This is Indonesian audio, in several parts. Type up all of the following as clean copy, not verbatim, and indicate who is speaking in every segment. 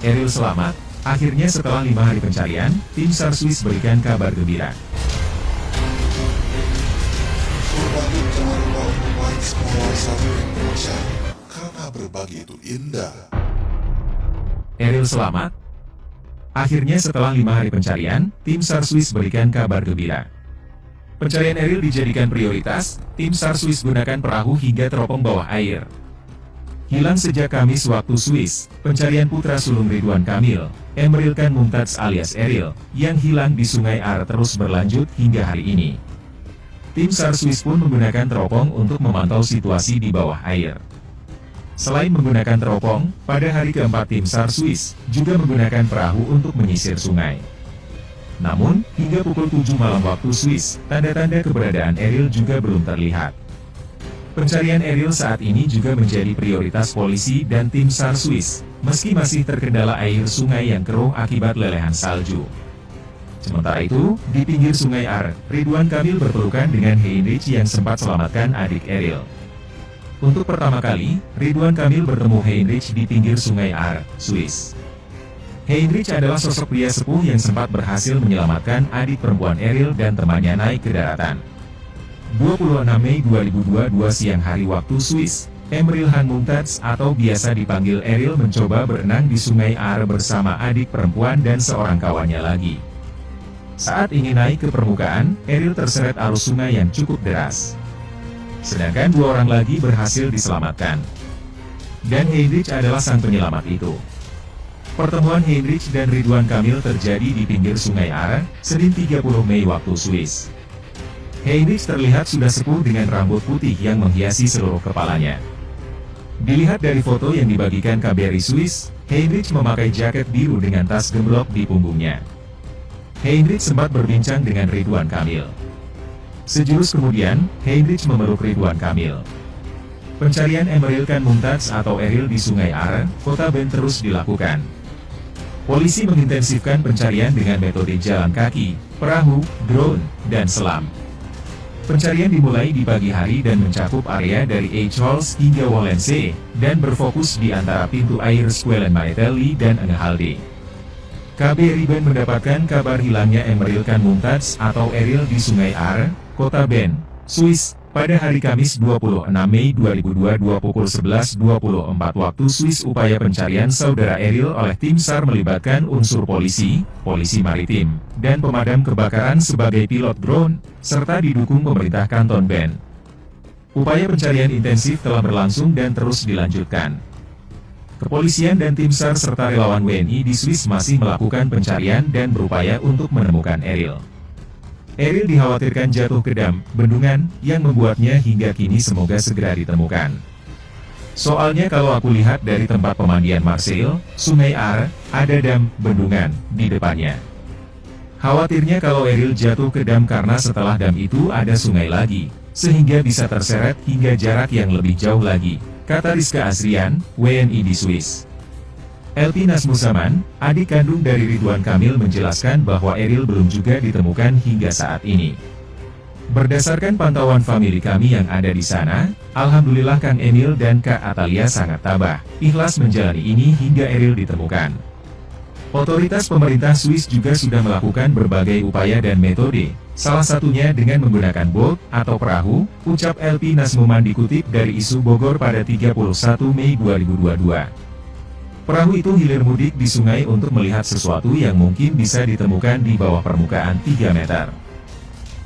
Speaker 1: Eril selamat. Akhirnya setelah 5 hari pencarian, tim SAR Swiss berikan kabar gembira.
Speaker 2: Karena berbagi itu indah.
Speaker 1: Eril selamat. Akhirnya setelah 5 hari pencarian, tim SAR Swiss berikan kabar gembira. Pencarian Eril dijadikan prioritas, tim SAR Swiss gunakan perahu hingga teropong bawah air. Hilang sejak Kamis waktu Swiss, pencarian putra sulung Ridwan Kamil, Emril Khan Mumtaz alias Eril, yang hilang di Sungai Are terus berlanjut hingga hari ini. Tim SAR Swiss pun menggunakan teropong untuk memantau situasi di bawah air. Selain menggunakan teropong, pada hari keempat tim SAR Swiss juga menggunakan perahu untuk menyisir sungai. Namun, hingga pukul 7 malam waktu Swiss, tanda-tanda keberadaan Eril juga belum terlihat. Pencarian Eril saat ini juga menjadi prioritas polisi dan tim SAR Swiss, meski masih terkendala air sungai yang keruh akibat lelehan salju. Sementara itu, di pinggir Sungai Are, Ridwan Kamil berpelukan dengan Heinrich yang sempat selamatkan adik Eril. Untuk pertama kali, Ridwan Kamil bertemu Heinrich di pinggir Sungai Are, Swiss. Heinrich adalah sosok pria sepuh yang sempat berhasil menyelamatkan adik perempuan Eril dan temannya naik ke daratan. 26 Mei 2022 siang hari waktu Swiss, Emril Khan Mumtaz atau biasa dipanggil Eril mencoba berenang di Sungai Are bersama adik perempuan dan seorang kawannya lagi. Saat ingin naik ke permukaan, Eril terseret arus sungai yang cukup deras. Sedangkan 2 orang lagi berhasil diselamatkan. Dan Heinrich adalah sang penyelamat itu. Pertemuan Heinrich dan Ridwan Kamil terjadi di pinggir Sungai Are, Senin 30 Mei waktu Swiss. Heinrich terlihat sudah sepuh dengan rambut putih yang menghiasi seluruh kepalanya. Dilihat dari foto yang dibagikan KBRI Swiss, Heinrich memakai jaket biru dengan tas gemblok di punggungnya. Heinrich sempat berbincang dengan Ridwan Kamil. Sejurus kemudian, Heinrich memeluk Ridwan Kamil. Pencarian Emril Khan Mumtaz atau Eril di Sungai Are, Kota Ben terus dilakukan. Polisi mengintensifkan pencarian dengan metode jalan kaki, perahu, drone, dan selam. Pencarian dimulai di pagi hari dan mencakup area dari Eichholz hingga Walensee, dan berfokus di antara pintu air Squelen Maitelli dan Engehalde. KBRI Ben mendapatkan kabar hilangnya Emril Khan Mumtaz atau Eril di Sungai Are, Kota Ben, Swiss, pada hari Kamis 26 Mei 2022 pukul 11.24 waktu Swiss. Upaya pencarian saudara Eril oleh tim SAR melibatkan unsur polisi, polisi maritim, dan pemadam kebakaran sebagai pilot drone, serta didukung pemerintah Kanton Ben. Upaya pencarian intensif telah berlangsung dan terus dilanjutkan. Kepolisian dan tim SAR serta relawan WNI di Swiss masih melakukan pencarian dan berupaya untuk menemukan Eril. Eril dikhawatirkan jatuh ke dam, bendungan, yang membuatnya hingga kini semoga segera ditemukan. Soalnya kalau aku lihat dari tempat pemandian Marseille, Sungai Are, ada dam, bendungan, di depannya. Khawatirnya kalau Eril jatuh ke dam karena setelah dam itu ada sungai lagi, sehingga bisa terseret hingga jarak yang lebih jauh lagi, kata Rizka Asrian, WNI di Swiss. LP Nasmusaman, adik kandung dari Ridwan Kamil menjelaskan bahwa Eril belum juga ditemukan hingga saat ini. Berdasarkan pantauan famili kami yang ada di sana, alhamdulillah Kang Emil dan Kak Atalia sangat tabah, ikhlas menjalani ini hingga Eril ditemukan. Otoritas pemerintah Swiss juga sudah melakukan berbagai upaya dan metode, salah satunya dengan menggunakan boat atau perahu, ucap LP Nasmuman dikutip dari Isu Bogor pada 31 Mei 2022. Perahu itu hilir mudik di sungai untuk melihat sesuatu yang mungkin bisa ditemukan di bawah permukaan 3 meter.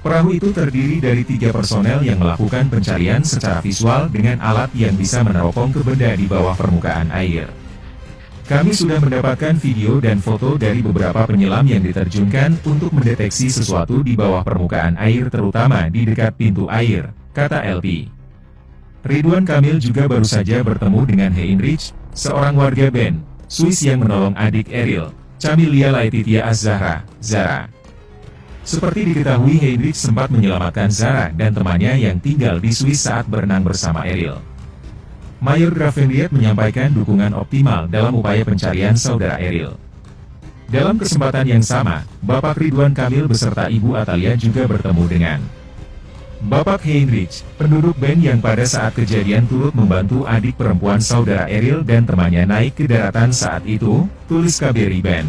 Speaker 1: Perahu itu terdiri dari 3 personel yang melakukan pencarian secara visual dengan alat yang bisa meneropong ke benda di bawah permukaan air. Kami sudah mendapatkan video dan foto dari beberapa penyelam yang diterjunkan untuk mendeteksi sesuatu di bawah permukaan air terutama di dekat pintu air, kata LP. Ridwan Kamil juga baru saja bertemu dengan Heinrich, seorang warga Ben, Swiss yang menolong adik Eril, Camilia Laetitia Az-Zahra, Zara. Seperti diketahui Heinrich sempat menyelamatkan Zara dan temannya yang tinggal di Swiss saat berenang bersama Eril. Mayor Gravenriet menyampaikan dukungan optimal dalam upaya pencarian saudara Eril. Dalam kesempatan yang sama, Bapak Ridwan Kamil beserta Ibu Atalia juga bertemu dengan Bapak Heinrich, penduduk band yang pada saat kejadian turut membantu adik perempuan saudara Eril dan temannya naik ke daratan saat itu, tulis KBRI Band.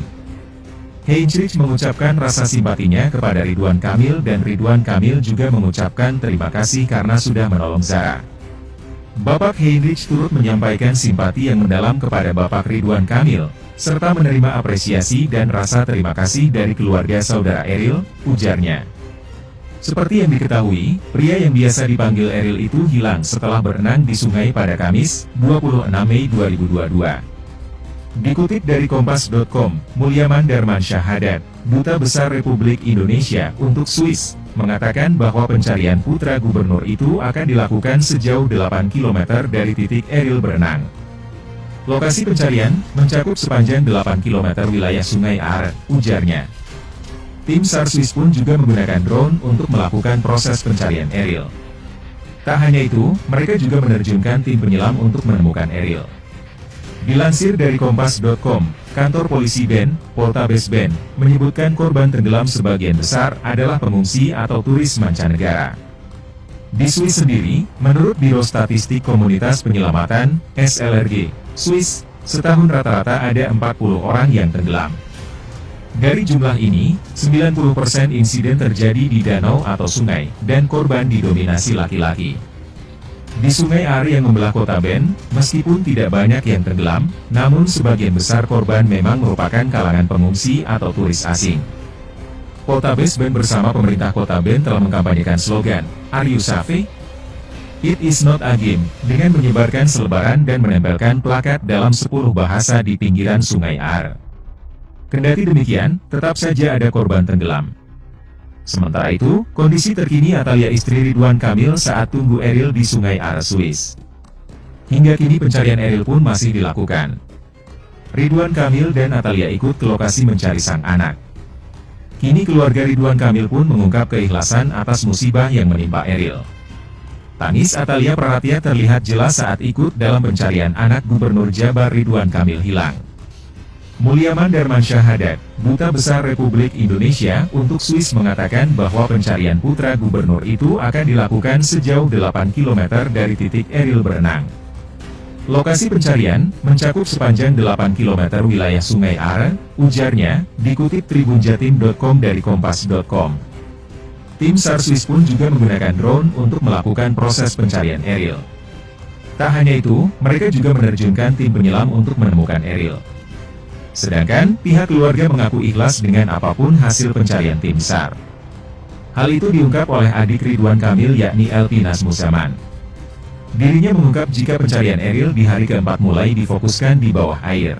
Speaker 1: Heinrich mengucapkan rasa simpatinya kepada Ridwan Kamil dan Ridwan Kamil juga mengucapkan terima kasih karena sudah menolong Zara. Bapak Heinrich turut menyampaikan simpati yang mendalam kepada Bapak Ridwan Kamil, serta menerima apresiasi dan rasa terima kasih dari keluarga saudara Eril, ujarnya. Seperti yang diketahui, pria yang biasa dipanggil Eril itu hilang setelah berenang di sungai pada Kamis, 26 Mei 2022. Dikutip dari Kompas.com, Mulyaman Darmansyah Haddad, Duta Besar Republik Indonesia untuk Swiss, mengatakan bahwa pencarian putra gubernur itu akan dilakukan sejauh 8 km dari titik Eril berenang. Lokasi pencarian mencakup sepanjang 8 km wilayah Sungai Are, ujarnya. Tim SAR Swiss pun juga menggunakan drone untuk melakukan proses pencarian Eril. Tak hanya itu, mereka juga menerjunkan tim penyelam untuk menemukan Eril. Dilansir dari Kompas.com, kantor polisi Band, Poltabes Band, menyebutkan korban tenggelam sebagian besar adalah pengungsi atau turis mancanegara. Di Swiss sendiri, menurut Biro Statistik Komunitas Penyelamatan, SLRG, Swiss, setahun rata-rata ada 40 orang yang tenggelam. Dari jumlah ini, 90% insiden terjadi di danau atau sungai, dan korban didominasi laki-laki. Di Sungai Are yang membelah kota Band, meskipun tidak banyak yang tenggelam, namun sebagian besar korban memang merupakan kalangan pengungsi atau turis asing. Poltabes Band bersama pemerintah kota Band telah mengkampanyekan slogan, "Are you safe? It is not a game," dengan menyebarkan selebaran dan menempelkan plakat dalam 10 bahasa di pinggiran Sungai Are. Kendati demikian, tetap saja ada korban tenggelam. Sementara itu, kondisi terkini Atalia istri Ridwan Kamil saat tunggu Eril di Sungai Are Swiss. Hingga kini pencarian Eril pun masih dilakukan. Ridwan Kamil dan Atalia ikut ke lokasi mencari sang anak. Kini keluarga Ridwan Kamil pun mengungkap keikhlasan atas musibah yang menimpa Eril. Tangis Atalia Praratya terlihat jelas saat ikut dalam pencarian anak Gubernur Jabar Ridwan Kamil hilang. Mulyaman Darmansyah Haddad, Duta Besar Republik Indonesia untuk Swiss mengatakan bahwa pencarian putra gubernur itu akan dilakukan sejauh 8 km dari titik Eril berenang. Lokasi pencarian mencakup sepanjang 8 km wilayah Sungai Are, ujarnya, dikutip tribunjatim.com dari Kompas.com. Tim SAR Swiss pun juga menggunakan drone untuk melakukan proses pencarian Eril. Tak hanya itu, mereka juga menerjunkan tim penyelam untuk menemukan Eril. Sedangkan, pihak keluarga mengaku ikhlas dengan apapun hasil pencarian tim SAR. Hal itu diungkap oleh adik Ridwan Kamil yakni Elpinas Musaman. Dirinya mengungkap jika pencarian Eril di hari keempat mulai difokuskan di bawah air.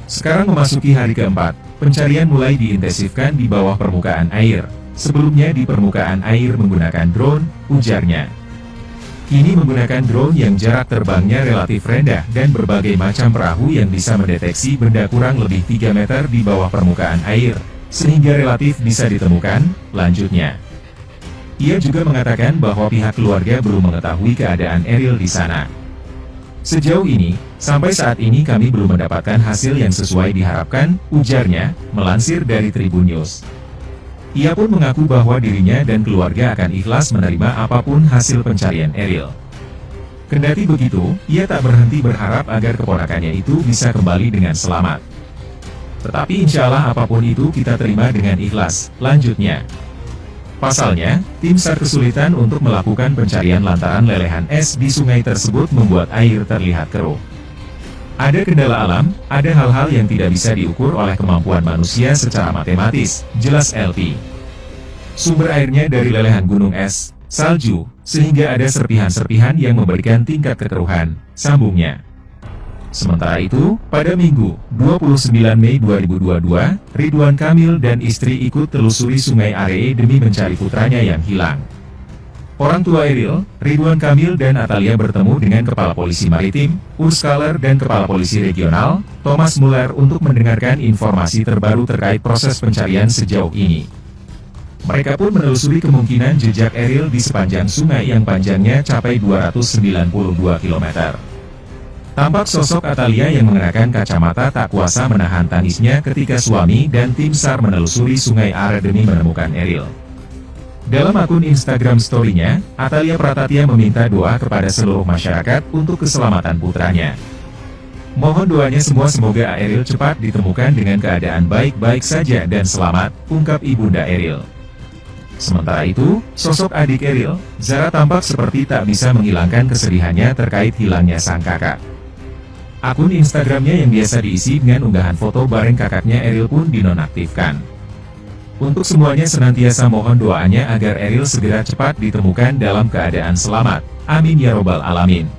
Speaker 1: Sekarang memasuki hari keempat, pencarian mulai diintensifkan di bawah permukaan air. Sebelumnya di permukaan air menggunakan drone, ujarnya. Kini menggunakan drone yang jarak terbangnya relatif rendah dan berbagai macam perahu yang bisa mendeteksi benda kurang lebih 3 meter di bawah permukaan air, sehingga relatif bisa ditemukan, lanjutnya. Ia juga mengatakan bahwa pihak keluarga belum mengetahui keadaan Eril di sana. Sejauh ini, sampai saat ini kami belum mendapatkan hasil yang sesuai diharapkan, ujarnya, melansir dari Tribun News. Ia pun mengaku bahwa dirinya dan keluarga akan ikhlas menerima apapun hasil pencarian Eril. Kendati begitu, ia tak berhenti berharap agar keponakannya itu bisa kembali dengan selamat. Tetapi insya Allah apapun itu kita terima dengan ikhlas, lanjutnya. Pasalnya, tim SAR kesulitan untuk melakukan pencarian lantaran lelehan es di sungai tersebut membuat air terlihat keruh. Ada kendala alam, ada hal-hal yang tidak bisa diukur oleh kemampuan manusia secara matematis, jelas LP. Sumber airnya dari lelehan gunung es, salju, sehingga ada serpihan-serpihan yang memberikan tingkat kekeruhan, sambungnya. Sementara itu, pada Minggu, 29 Mei 2022, Ridwan Kamil dan istri ikut telusuri Sungai Are demi mencari putranya yang hilang. Orang tua Eril, Ridwan Kamil dan Atalia bertemu dengan Kepala Polisi Maritim, Urs Kaller dan Kepala Polisi Regional, Thomas Muller untuk mendengarkan informasi terbaru terkait proses pencarian sejauh ini. Mereka pun menelusuri kemungkinan jejak Eril di sepanjang sungai yang panjangnya capai 292 km. Tampak sosok Atalia yang mengenakan kacamata tak kuasa menahan tangisnya ketika suami dan tim SAR menelusuri Sungai Are demi menemukan Eril. Dalam akun Instagram story-nya, Atalia Pratatya meminta doa kepada seluruh masyarakat untuk keselamatan putranya. Mohon doanya semua semoga Eril cepat ditemukan dengan keadaan baik-baik saja dan selamat, ungkap Ibunda Eril. Sementara itu, sosok adik Eril, Zara tampak seperti tak bisa menghilangkan kesedihannya terkait hilangnya sang kakak. Akun Instagramnya yang biasa diisi dengan unggahan foto bareng kakaknya Eril pun dinonaktifkan. Untuk semuanya senantiasa mohon doanya agar Eril segera cepat ditemukan dalam keadaan selamat. Amin ya robbal alamin.